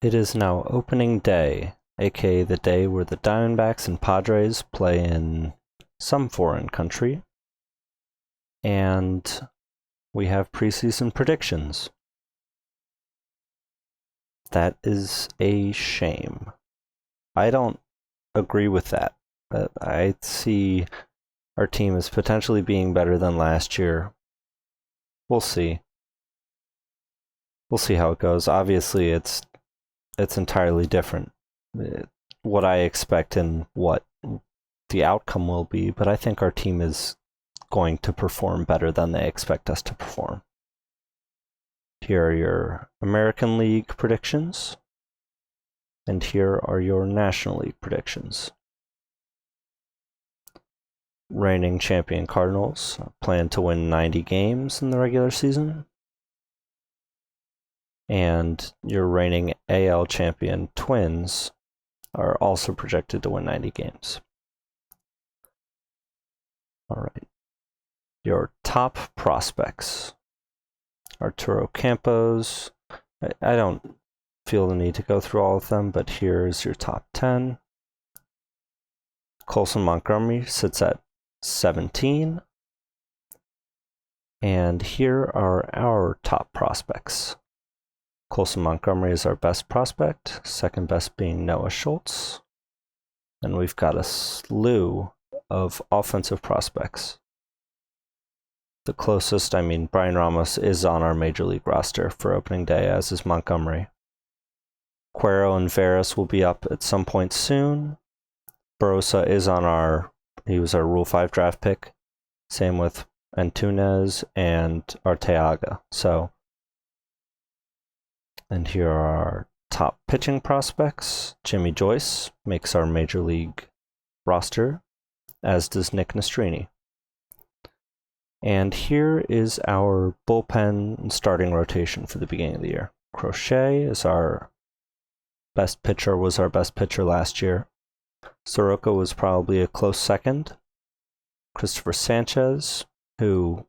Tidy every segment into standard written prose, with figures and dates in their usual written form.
It is now opening day, aka the day where the Diamondbacks and Padres play in some foreign country. And we have preseason predictions. That is a shame. I don't agree with that. I see our team as potentially being better than last year. We'll see. We'll see how it goes. Obviously, it's entirely different. What I expect and what the outcome will be, but I think our team is going to perform better than they expect us to perform. Here are your American League predictions, and here are your National League predictions. Reigning champion Cardinals plan to win 90 games in the regular season. And your reigning AL champion Twins are also projected to win 90 games. All right. Your top prospects. Arturo Campos. I don't feel the need to go through all of them, but here's your top 10. Colson Montgomery sits at 17. And here are our top prospects. Colson Montgomery is our best prospect, second best being Noah Schultz. And we've got a slew of offensive prospects. The closest, Brian Ramos is on our Major League roster for opening day, as is Montgomery. Cuero and Veras will be up at some point soon. Barossa is he was our Rule 5 draft pick. Same with Antunes and Arteaga. And here are our top pitching prospects. Jimmy Joyce makes our Major League roster, as does Nick Nastrini. And here is our bullpen and starting rotation for the beginning of the year. Crochet is our best pitcher, was our best pitcher last year. Soroka was probably a close second. Christopher Sanchez, who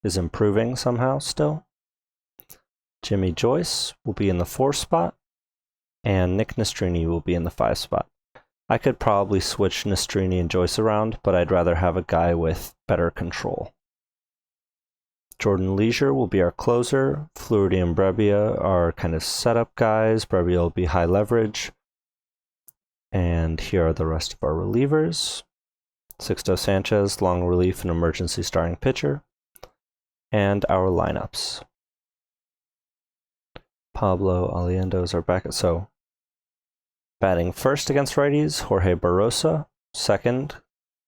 is improving somehow still. Jimmy Joyce will be in the 4 spot, and Nick Nastrini will be in the 5 spot. I could probably switch Nastrini and Joyce around, but I'd rather have a guy with better control. Jordan Leisure will be our closer. Fluharty and Brebbia are kind of setup guys. Brebbia will be high leverage. And here are the rest of our relievers. Sixto Sanchez, long relief and emergency starting pitcher. And our lineups. Pablo Aliendo is our backup. So, batting first against righties, Jorge Barossa. Second,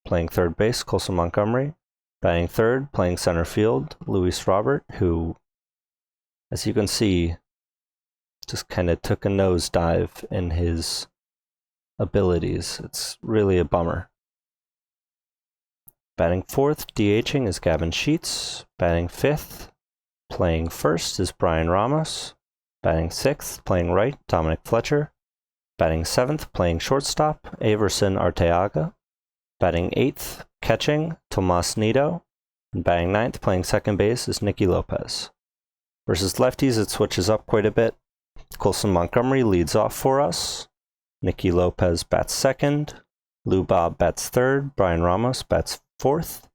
playing third base, Colson Montgomery. Batting third, playing center field, Luis Robert, who, as you can see, just kind of took a nosedive in his abilities. It's really a bummer. Batting fourth, DHing, is Gavin Sheets. Batting fifth, playing first, is Brian Ramos. Batting sixth, playing right, Dominic Fletcher. Batting seventh, playing shortstop, Averson Arteaga. Batting eighth, catching, Tomas Nido. And batting ninth, playing second base, is Nicky Lopez. Versus lefties, it switches up quite a bit. Colson Montgomery leads off for us. Nicky Lopez bats second. Lou Bob bats third. Brian Ramos bats fourth.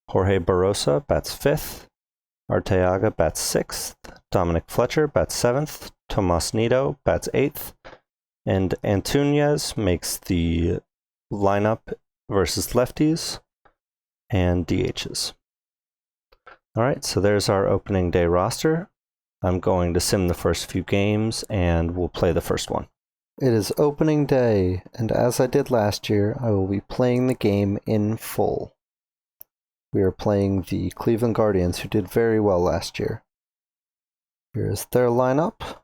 Jorge Barossa bats fifth. Arteaga bats sixth. Dominic Fletcher bats seventh. Tomas Nido bats eighth. And Antunes makes the lineup versus lefties and DHs. All right, so there's our opening day roster. I'm going to sim the first few games and we'll play the first one. It is opening day, and as I did last year, I will be playing the game in full. We are playing the Cleveland Guardians, who did very well last year. Here's their lineup.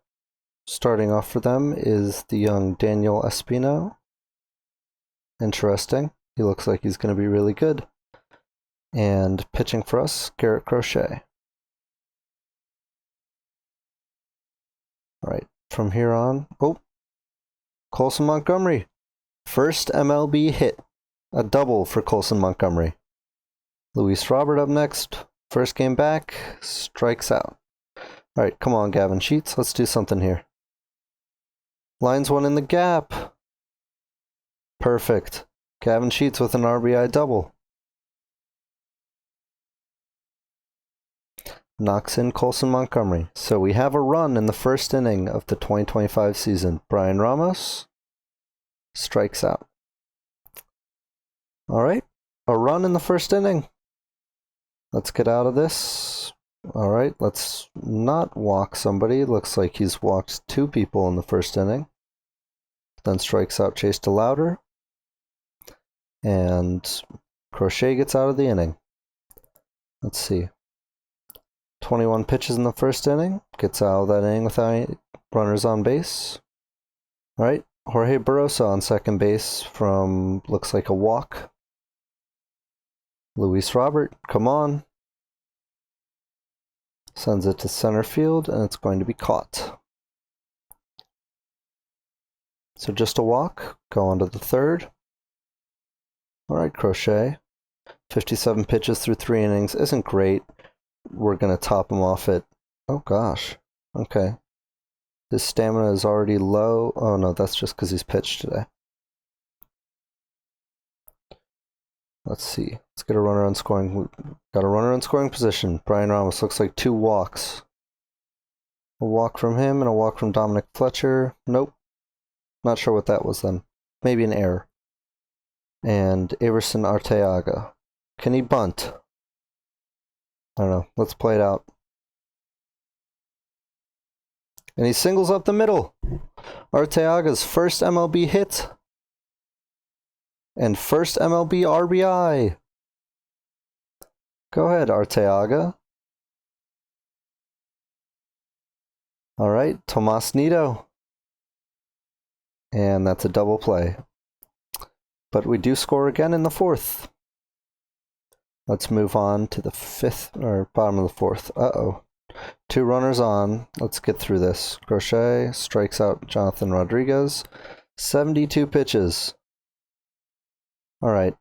Starting off for them is the young Daniel Espino. Interesting. He looks like he's going to be really good. And pitching for us, Garrett Crochet. All right, from here on, Colson Montgomery. First MLB hit. A double for Colson Montgomery. Luis Robert up next. First game back, strikes out. All right, come on, Gavin Sheets. Let's do something here. Lines one in the gap. Perfect. Gavin Sheets with an RBI double. Knocks in Colson Montgomery. So we have a run in the first inning of the 2025 season. Brian Ramos strikes out. All right, a run in the first inning. Let's get out of this. All right, let's not walk somebody. Looks like he's walked 2 people in the first inning. Then strikes out Chase DeLauder. And Crochet gets out of the inning. Let's see. 21 pitches in the first inning. Gets out of that inning without any runners on base. All right, Jorge Barroso on second base from, looks like a walk. Luis Robert, come on. Sends it to center field, and it's going to be caught. So just a walk. Go on to the third. All right, Crochet. 57 pitches through 3 innings. Isn't great. We're going to top him off at... Oh, gosh. Okay. His stamina is already low. Oh, no, that's just because he's pitched today. Let's see. Let's get a runner on scoring. Got a runner on scoring position. Brian Ramos. Looks like 2 walks. A walk from him and a walk from Dominic Fletcher. Nope. Not sure what that was then. Maybe an error. And Everson Arteaga. Can he bunt? I don't know. Let's play it out. And he singles up the middle. Arteaga's first MLB hit. And first MLB RBI. Go ahead, Arteaga. All right, Tomas Nido. And that's a double play. But we do score again in the 4th. Let's move on to the 5th, or bottom of the 4th. Uh-oh. 2 runners on. Let's get through this. Crochet strikes out Jonathan Rodriguez. 72 pitches. All right.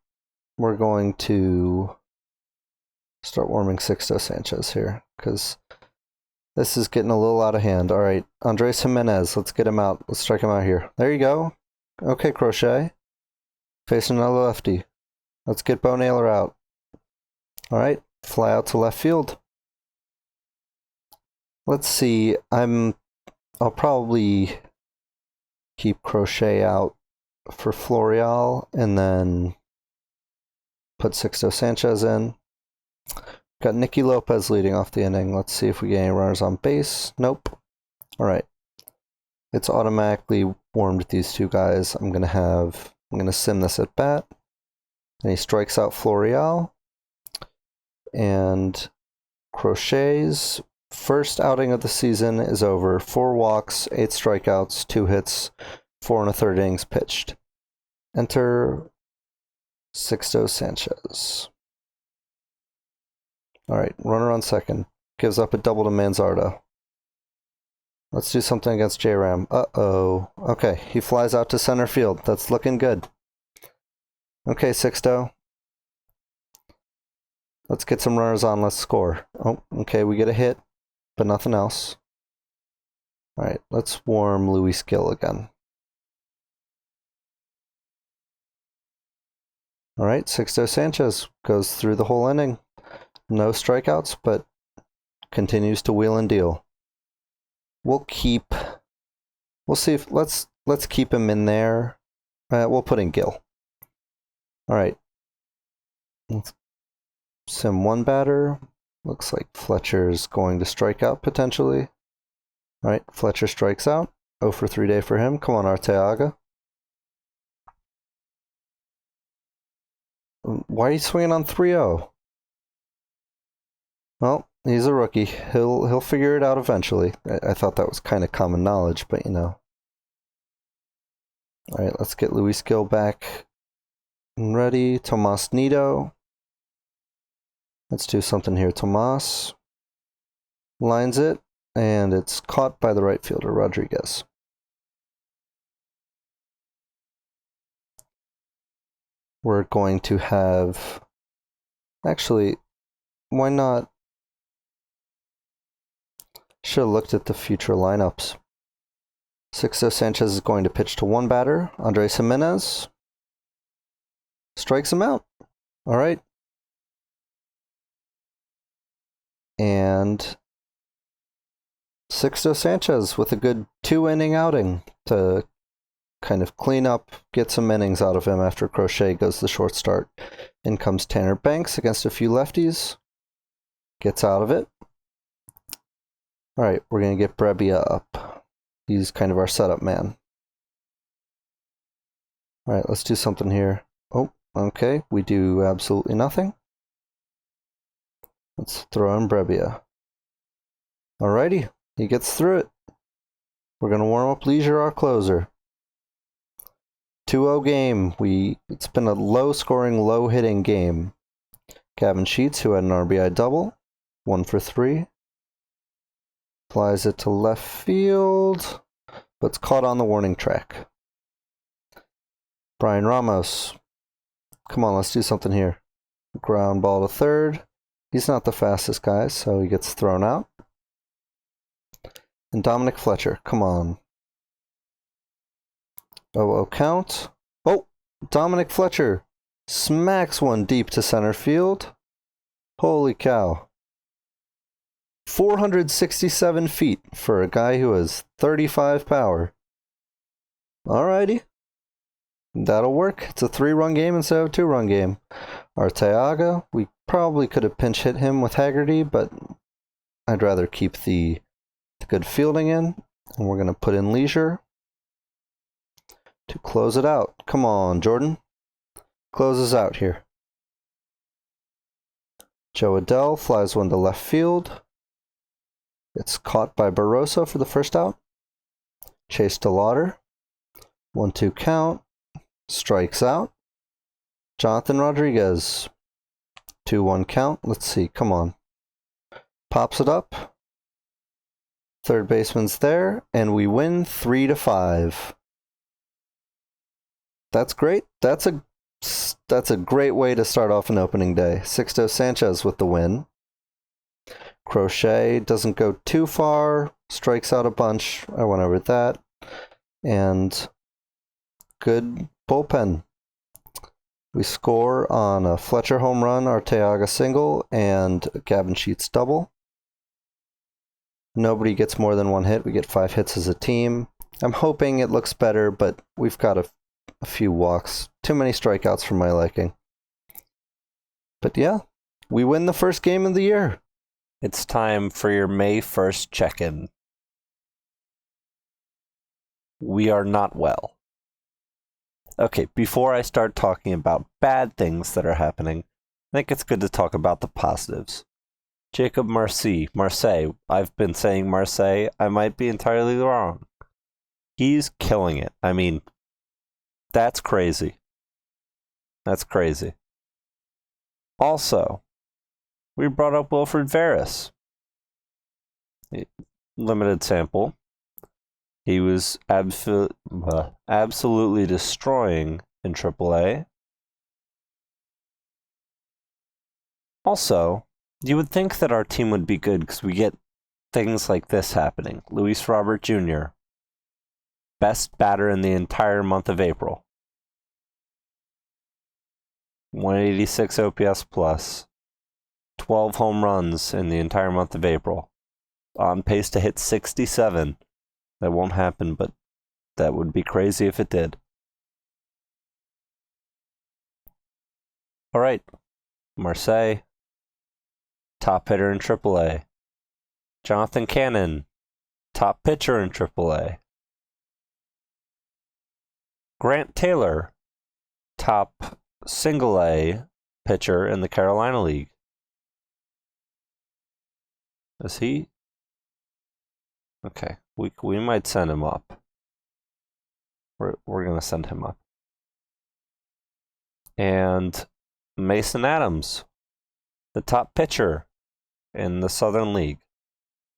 We're going to start warming Sixto Sanchez here, because this is getting a little out of hand. All right. Andres Jimenez. Let's get him out. Let's strike him out here. There you go. Okay, Crochet. Facing another lefty. Let's get Bo Naylor out. All right, fly out to left field. Let's see. I'll probably keep Crochet out for Florial and then put Sixto Sanchez in. Got Nicky Lopez leading off the inning. Let's see if we get any runners on base. Nope. All right. It's automatically warmed these 2 guys. I'm gonna sim this at bat. And he strikes out Florial. And Crochet's first outing of the season is over. 4 walks, 8 strikeouts, 2 hits, 4 1/3 innings pitched. Enter Sixto Sanchez. All right, runner on second. Gives up a double to Manzardo. Let's do something against J-Ram. Uh-oh. Okay, he flies out to center field. That's looking good. Okay, Sixto. Let's get some runners on. Let's score. Oh, okay, we get a hit, but nothing else. All right, let's warm Luis Gil again. All right, Sixto Sanchez goes through the whole inning. No strikeouts, but continues to wheel and deal. We'll see if, let's keep him in there. We'll put in Gil. All right. Let's sim 1 batter. Looks like Fletcher's going to strike out potentially. All right, Fletcher strikes out. 0 for 3 day for him. Come on, Arteaga. Why are you swinging on 3-0? Well, he's a rookie. He'll figure it out eventually. I thought that was kind of common knowledge, but you know. All right, let's get Luis Gil back and ready. Tomas Nido. Let's do something here. Tomas lines it, and it's caught by the right fielder, Rodriguez. We're going to have... Actually, why not? Should have looked at the future lineups. Sixto Sanchez is going to pitch to one batter. Andres Jimenez strikes him out. All right. And Sixto Sanchez with a good 2-inning outing to kind of clean up, get some innings out of him after Crochet goes the short start. In comes Tanner Banks against a few lefties. Gets out of it. All right, we're going to get Brebbia up. He's kind of our setup man. All right, let's do something here. Oh, okay, we do absolutely nothing. Let's throw in Brebbia. Alrighty, he gets through it. We're going to warm up Leisure, our closer. 2-0 game. It's been a low-scoring, low-hitting game. Gavin Sheets, who had an RBI double, 1 for 3. Flies it to left field, but it's caught on the warning track. Brian Ramos. Come on, let's do something here. Ground ball to third. He's not the fastest guy, so he gets thrown out. And Dominic Fletcher, come on. 0-0 count. Oh, Dominic Fletcher smacks one deep to center field. Holy cow. 467 feet for a guy who has 35 power. Alrighty. That'll work. It's a 3-run game instead of a 2-run game. Arteaga, we probably could have pinch hit him with Haggerty, but I'd rather keep the good fielding in. And we're going to put in Leisure to close it out. Come on, Jordan. Closes out here. Joe Adele flies one to left field. It's caught by Barroso for the first out. Chase to Lauder. 1-2 count. Strikes out. Jonathan Rodriguez. 2-1 count. Let's see. Come on. Pops it up. Third baseman's there, and we win 3-5. That's great. That's a great way to start off an opening day. Sixto Sanchez with the win. Crochet doesn't go too far. Strikes out a bunch. I went over that. And good bullpen. We score on a Fletcher home run, Arteaga single, and Gavin Sheets double. Nobody gets more than one hit. We get 5 hits as a team. I'm hoping it looks better, but we've got a few walks. Too many strikeouts for my liking. But yeah, we win the first game of the year. It's time for your May 1st check-in. We are not well. Okay, before I start talking about bad things that are happening, I think it's good to talk about the positives. Jacob Marseille, I've been saying Marseille, I might be entirely wrong. He's killing it. I mean, that's crazy. That's crazy. Also, we brought up Wilfred Veras. Limited sample. He was absolutely destroying in AAA. Also, you would think that our team would be good because we get things like this happening. Luis Robert Jr., best batter in the entire month of April. 186 OPS plus. 12 home runs in the entire month of April. On pace to hit 67. That won't happen, but that would be crazy if it did. All right. Marseille. Top hitter in AAA. Jonathan Cannon. Top pitcher in AAA. Grant Taylor. Top single A pitcher in the Carolina League. Is he? Okay, we might send him up. We're gonna send him up. And Mason Adams, the top pitcher in the Southern League.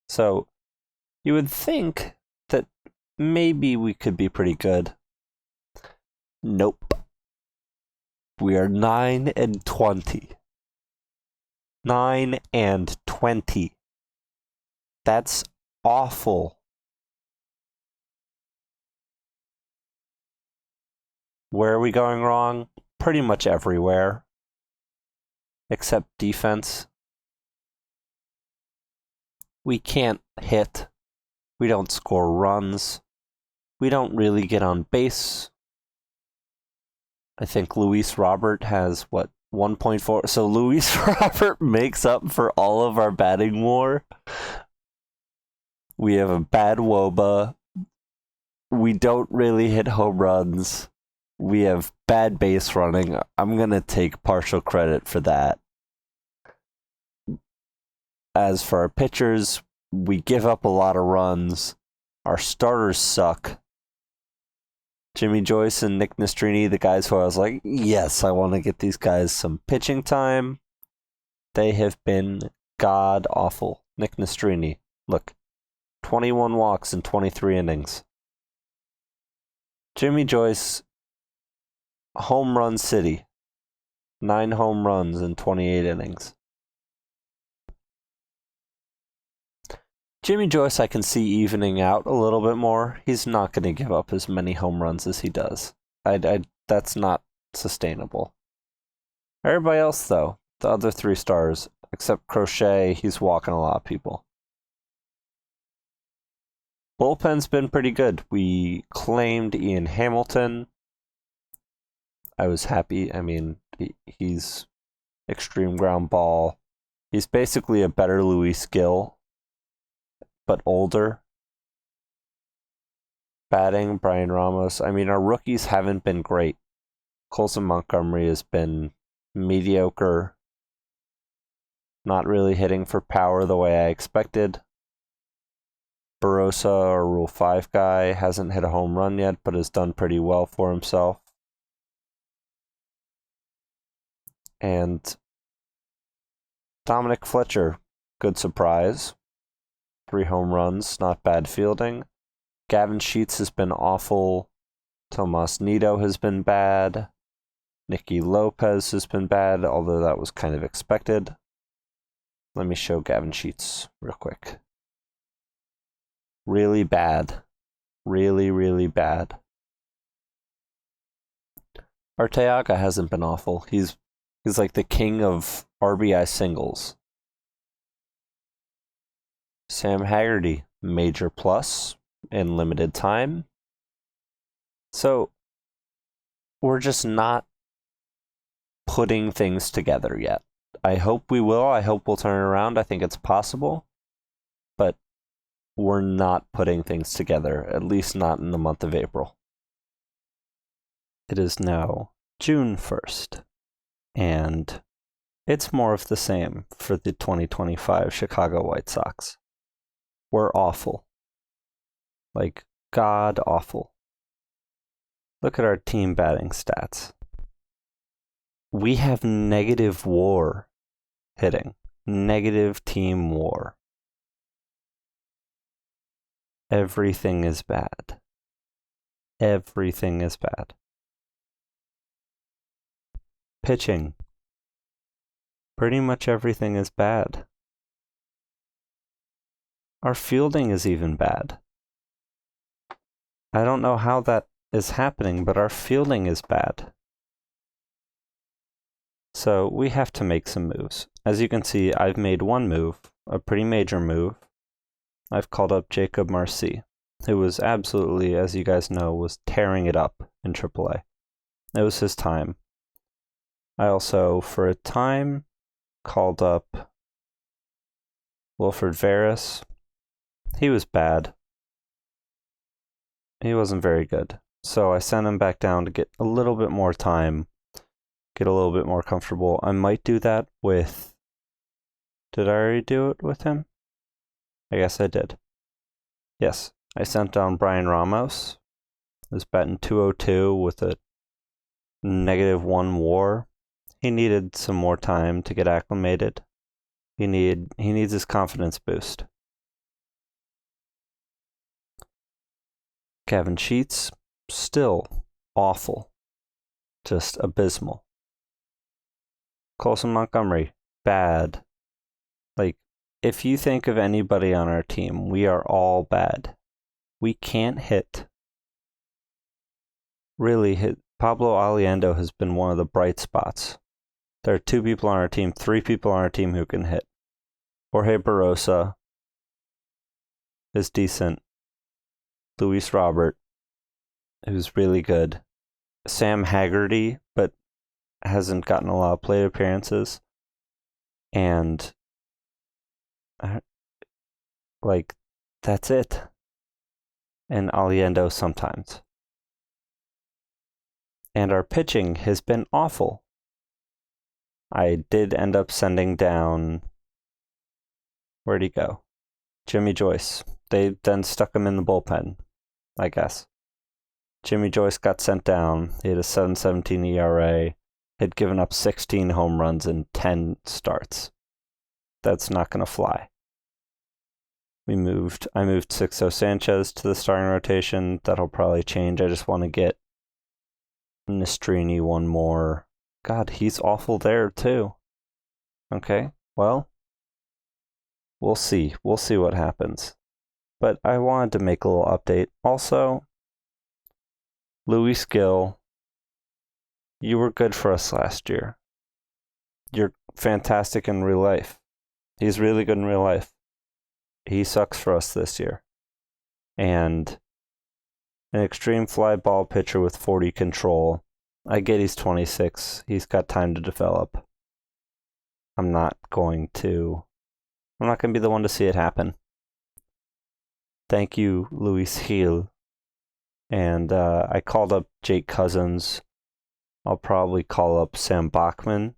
So you would think that maybe we could be pretty good. Nope. We are 9-20. 9-20. That's awful. Where are we going wrong? Pretty much everywhere. Except defense. We can't hit. We don't score runs. We don't really get on base. I think Luis Robert has, 1.4? So Luis Robert makes up for all of our batting war. We have a bad WOBA. We don't really hit home runs. We have bad base running. I'm going to take partial credit for that. As for our pitchers, we give up a lot of runs. Our starters suck. Jimmy Joyce and Nick Nastrini, the guys who I was like, yes, I want to get these guys some pitching time. They have been god awful. Nick Nastrini, look, 21 walks in 23 innings. Jimmy Joyce, home run city, 9 home runs in 28 innings. Jimmy Joyce I can see evening out a little bit more. He's not going to give up as many home runs as he does. That's not sustainable. Everybody else, though, the other 3 stars, except Crochet, he's walking a lot of people. Bullpen's been pretty good. We claimed Ian Hamilton. I was happy. I mean, he's extreme ground ball. He's basically a better Luis Gill, but older. Batting, Brian Ramos. I mean, our rookies haven't been great. Colson Montgomery has been mediocre. Not really hitting for power the way I expected. Barossa, our Rule 5 guy, hasn't hit a home run yet, but has done pretty well for himself. And Dominic Fletcher, good surprise. 3 home runs, not bad fielding. Gavin Sheets has been awful. Tomas Nido has been bad. Nicky Lopez has been bad, although that was kind of expected. Let me show Gavin Sheets real quick. Really bad. Really, really bad. Arteaga hasn't been awful. He's like the king of RBI singles. Sam Haggerty, major plus in limited time. So we're just not putting things together yet. I hope we will. I hope we'll turn it around. I think it's possible. But we're not putting things together, at least not in the month of April. It is now June 1st, and it's more of the same for the 2025 Chicago White Sox. We're awful. Like, god awful. Look at our team batting stats. We have negative WAR hitting. Negative team WAR. Everything is bad. Everything is bad. Pitching. Pretty much everything is bad. Our fielding is even bad. I don't know how that is happening, but our fielding is bad. So we have to make some moves. As you can see, I've made one move, a pretty major move. I've called up Jacob Marcy, who was absolutely, as you guys know, was tearing it up in AAA. It was his time. I also, for a time, called up Wilfred Veras. He was bad. He wasn't very good. So I sent him back down to get a little bit more time, get a little bit more comfortable. I might do that with... Did I already do it with him? I guess I did. Yes, I sent down Brian Ramos. He was batting .202 with a -1 WAR. He needed some more time to get acclimated. He needs his confidence boost. Gavin Sheets, still awful. Just abysmal. Colson Montgomery, bad. Like, if you think of anybody on our team, we are all bad. We can't hit. Really hit. Pablo Aliendo has been one of the bright spots. There are 2 people on our team, 3 people on our team who can hit. Jorge Barrosa is decent. Luis Robert, who's really good. Sam Haggerty, but hasn't gotten a lot of plate appearances. And, that's it. And Aliendo sometimes. And our pitching has been awful. I did end up sending down... Where'd he go? Jimmy Joyce. They then stuck him in the bullpen, I guess. Jimmy Joyce got sent down. He had a 7.17 ERA. Had given up 16 home runs in 10 starts. That's not going to fly. I moved Sixto Sanchez to the starting rotation. That'll probably change. I just want to get Nastrini one more. God, he's awful there too. Okay, well, we'll see. We'll see what happens. But I wanted to make a little update. Also, Luis Gill, you were good for us last year. You're fantastic in real life. He's really good in real life. He sucks for us this year. And an extreme fly ball pitcher with 40 control. I get he's 26. He's got time to develop. I'm not going to be the one to see it happen. Thank you, Luis Gil. And I called up Jake Cousins. I'll probably call up Sam Bachman.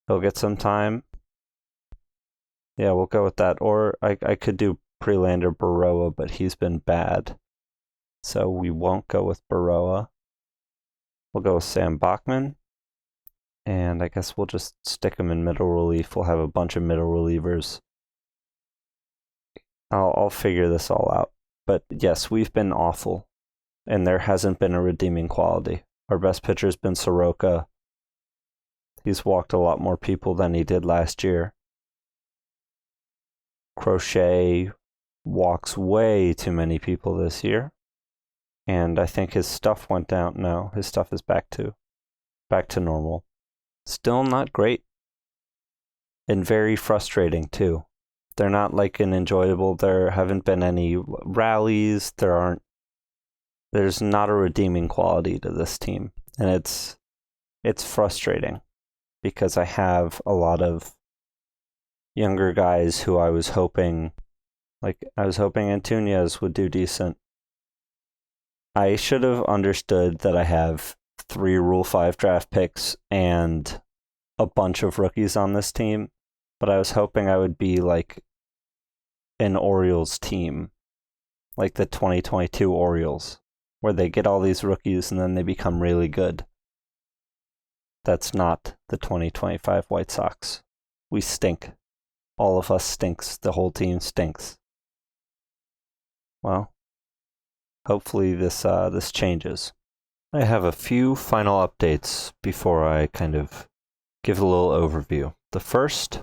He'll get some time. Yeah, we'll go with that. Or I could do Prelander Baroa, but he's been bad. So we won't go with Baroa. We'll go with Sam Bachman. And I guess we'll just stick him in middle relief. We'll have a bunch of middle relievers. I'll figure this all out. But yes, we've been awful. And there hasn't been a redeeming quality. Our best pitcher's been Soroka. He's walked a lot more people than he did last year. Crochet walks way too many people this year. And I think his stuff went down. No, his stuff is back to normal. Still not great. And very frustrating too. They're not like an enjoyable. There haven't been any rallies. There's not a redeeming quality to this team. And it's frustrating because I have a lot of younger guys who I was hoping Antunes would do decent. I should have understood that I have 3 Rule 5 draft picks and a bunch of rookies on this team, but I was hoping I would be like an Orioles team, like the 2022 Orioles, where they get all these rookies and then they become really good. That's not the 2025 White Sox. We stink. All of us stinks. The whole team stinks. Well, hopefully this changes. I have a few final updates before I kind of give a little overview. The first,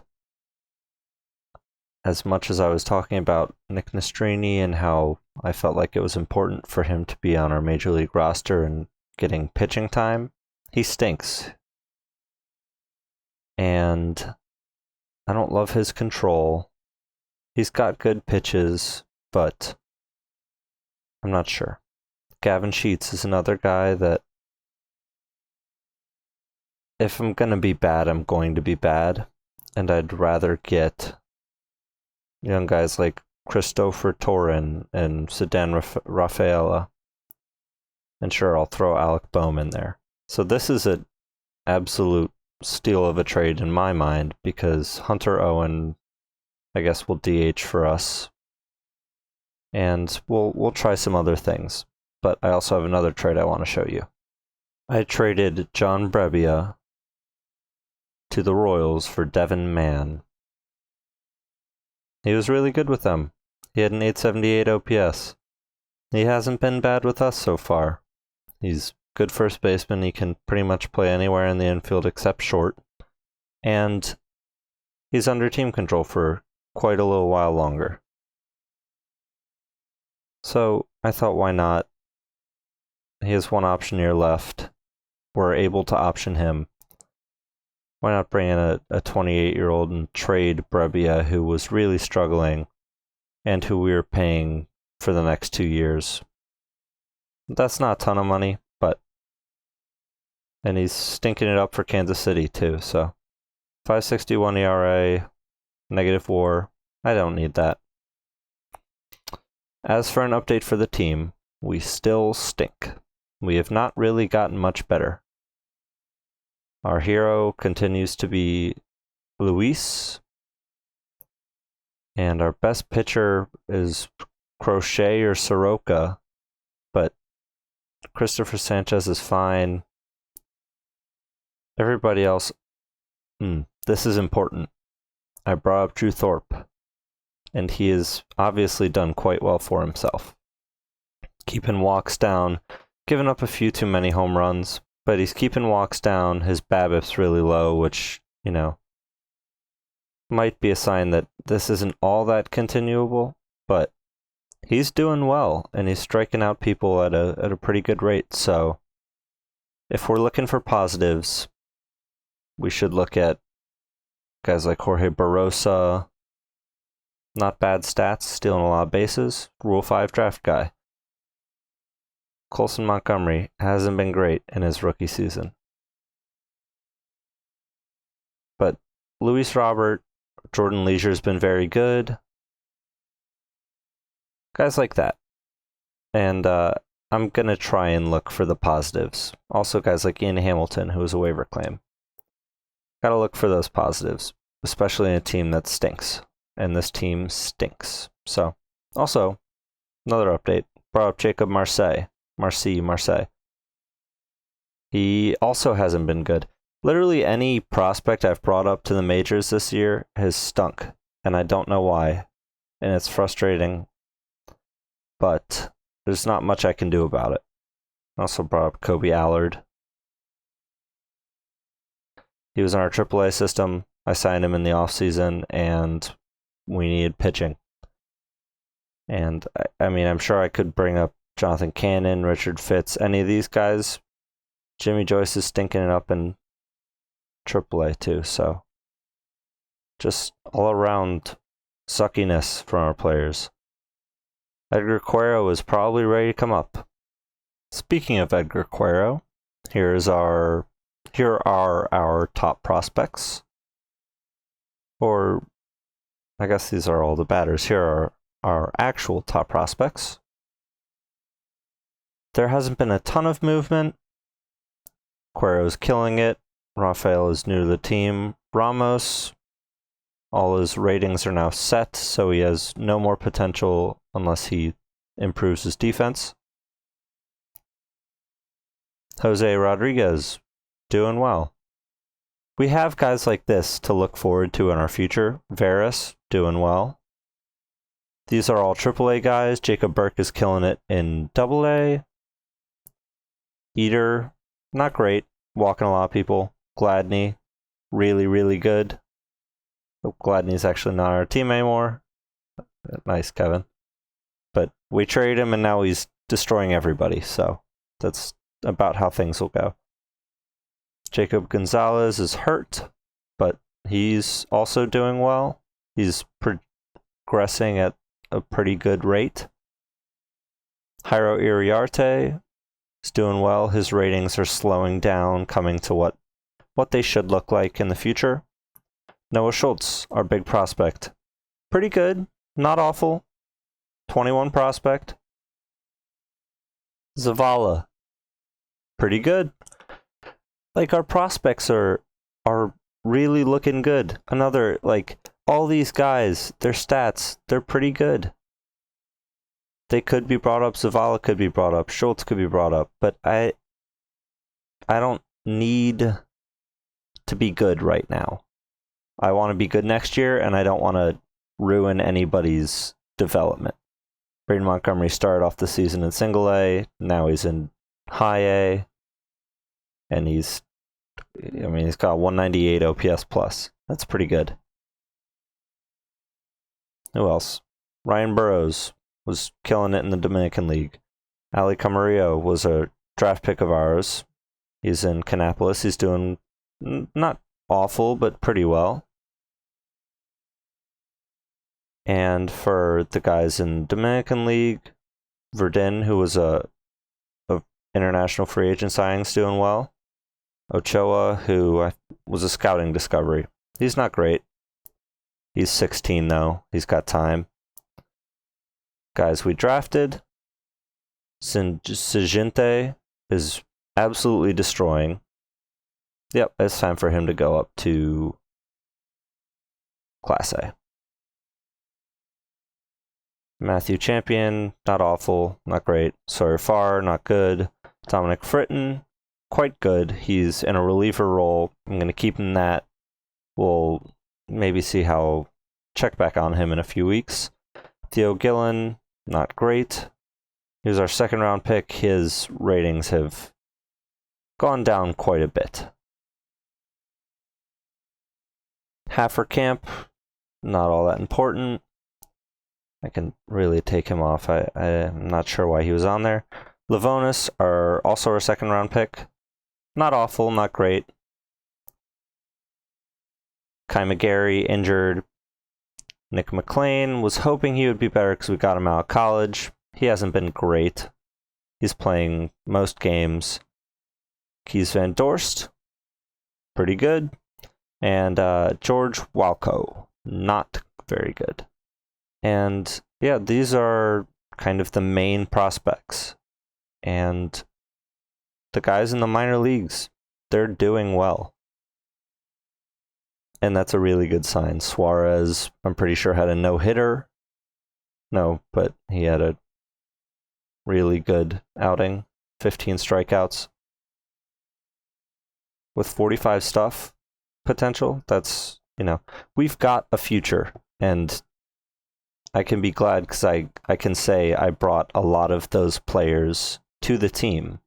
as much as I was talking about Nick Nastrini and how I felt like it was important for him to be on our Major League roster and getting pitching time, he stinks. And I don't love his control. He's got good pitches, but I'm not sure. Gavin Sheets is another guy that if I'm going to be bad, I'm going to be bad. And I'd rather get young guys like Christopher Torin and Sedan Rafaela. And sure, I'll throw Alec Boehm in there. So this is an absolute steal of a trade in my mind because Hunter Owen, I guess, will DH for us. And we'll try some other things. But I also have another trade I want to show you. I traded John Brebbia to the Royals for Devin Mann. He was really good with them. He had an 878 OPS. He hasn't been bad with us so far. He's good first baseman. He can pretty much play anywhere in the infield except short. And he's under team control for quite a little while longer. So I thought, why not? He has one option year left. We're able to option him. Why not bring in a 28-year-old and trade Brebbia, who was really struggling and who we were paying for the next 2 years? That's not a ton of money, but... And he's stinking it up for Kansas City, too, so... 5.61 ERA, negative WAR. I don't need that. As for an update for the team, we still stink. We have not really gotten much better. Our hero continues to be Luis, and our best pitcher is Crochet or Soroka, but Christopher Sanchez is fine. Everybody else, this is important. I brought up Drew Thorpe, and he has obviously done quite well for himself. Keeping walks down, giving up a few too many home runs, but he's keeping walks down. His BABIP's really low, which, you know, might be a sign that this isn't all that continuable, but he's doing well, and he's striking out people at a pretty good rate. So if we're looking for positives, we should look at guys like Jorge Barrosa. Not bad stats, stealing a lot of bases. Rule 5 draft guy. Colson Montgomery hasn't been great in his rookie season. But Luis Robert, Jordan Leisure's been very good. Guys like that. And I'm going to try and look for the positives. Also guys like Ian Hamilton, who was a waiver claim. Got to look for those positives, especially in a team that stinks. And this team stinks. So, also, another update. Brought up Jacob Marseille. He also hasn't been good. Literally any prospect I've brought up to the majors this year has stunk, and I don't know why. And it's frustrating, but there's not much I can do about it. I also brought up Kobe Allard. He was in our AAA system. I signed him in the offseason, and we needed pitching. And, I mean, I'm sure I could bring up Jonathan Cannon, Richard Fitz, any of these guys. Jimmy Joyce is stinking it up in AAA too, so just all around suckiness from our players. Edgar Quero is probably ready to come up. Speaking of Edgar Quero, here are our top prospects. Or, I guess these are all the batters. Here are our actual top prospects. There hasn't been a ton of movement. Quero's killing it. Rafael is new to the team. Ramos, all his ratings are now set, so he has no more potential unless he improves his defense. Jose Rodriguez, doing well. We have guys like this to look forward to in our future. Varys, doing well. These are all AAA guys. Jacob Burke is killing it in AA. Eater, not great. Walking a lot of people. Gladney, really, really good. Hope Gladney's actually not on our team anymore. Nice, Kevin. But we traded him, and now he's destroying everybody. So that's about how things will go. Jacob Gonzalez is hurt, but he's also doing well. He's progressing at a pretty good rate. Jairo Iriarte is doing well. His ratings are slowing down, coming to what they should look like in the future. Noah Schultz, our big prospect. Pretty good, not awful. 21 prospect. Zavala, pretty good. Like, our prospects are really looking good. Another, like, all these guys, their stats, they're pretty good. They could be brought up. Zavala could be brought up. Schultz could be brought up. But I don't need to be good right now. I want to be good next year, and I don't want to ruin anybody's development. Braden Montgomery started off the season in single A. Now he's in high A. And he's got 198 OPS plus. That's pretty good. Who else? Ryan Burrows was killing it in the Dominican League. Ali Camarillo was a draft pick of ours. He's in Canapolis. He's doing not awful, but pretty well. And for the guys in Dominican League, Verdin, who was a international free agent signings, doing well. Ochoa, who was a scouting discovery. He's not great. He's 16, though. He's got time. Guys we drafted. Sejente is absolutely destroying. Yep, it's time for him to go up to Class A. Matthew Champion, not awful, not great. Sawyer Farr, not good. Dominic Fritton, quite good. He's in a reliever role. I'm going to keep him that. We'll maybe see how, check back on him in a few weeks. Theo Gillen, not great. He was our second round pick. His ratings have gone down quite a bit. Haferkamp, not all that important. I can really take him off. I'm not sure why he was on there. Livonis are also our second round pick. Not awful, not great. Kai McGarry injured. Nick McLean was hoping he would be better because we got him out of college. He hasn't been great. He's playing most games. Keys Van Dorst, pretty good. And George Walco, not very good. And yeah, these are kind of the main prospects. And the guys in the minor leagues, they're doing well. And that's a really good sign. Suarez, I'm pretty sure, had a no-hitter. No, but he had a really good outing. 15 strikeouts. With 45 stuff potential, that's, we've got a future. And I can be glad because I can say I brought a lot of those players to the team.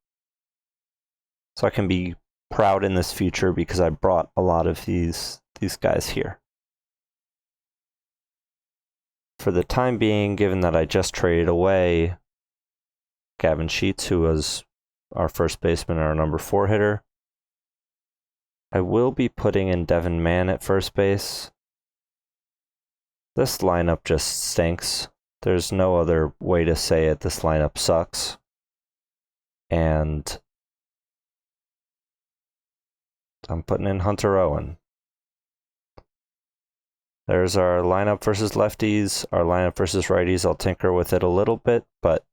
So I can be proud in this future because I brought a lot of these guys here. For the time being, given that I just traded away Gavin Sheets, who was our first baseman and our number 4 hitter, I will be putting in Devin Mann at first base. This lineup just stinks. There's no other way to say it. This lineup sucks. And I'm putting in Hunter Owen. There's our lineup versus lefties, our lineup versus righties. I'll tinker with it a little bit, but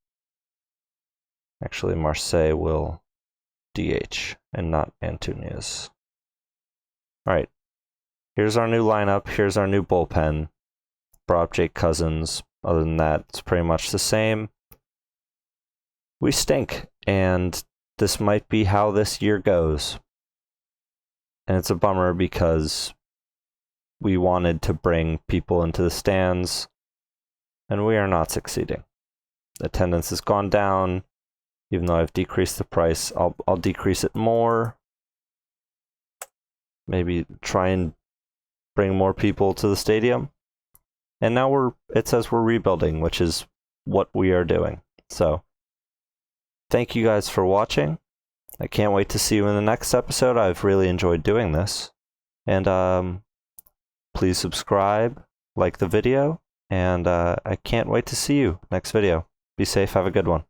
actually Marseille will DH and not Antunias. All right, here's our new lineup. Here's our new bullpen. Brought up Jake Cousins. Other than that, it's pretty much the same. We stink, and this might be how this year goes. And it's a bummer because we wanted to bring people into the stands, and we are not succeeding. Attendance has gone down. Even though I've decreased the price, I'll decrease it more. Maybe try and bring more people to the stadium. And now it says we're rebuilding, which is what we are doing. So, thank you guys for watching. I can't wait to see you in the next episode. I've really enjoyed doing this. And please subscribe, like the video, and I can't wait to see you next video. Be safe, have a good one.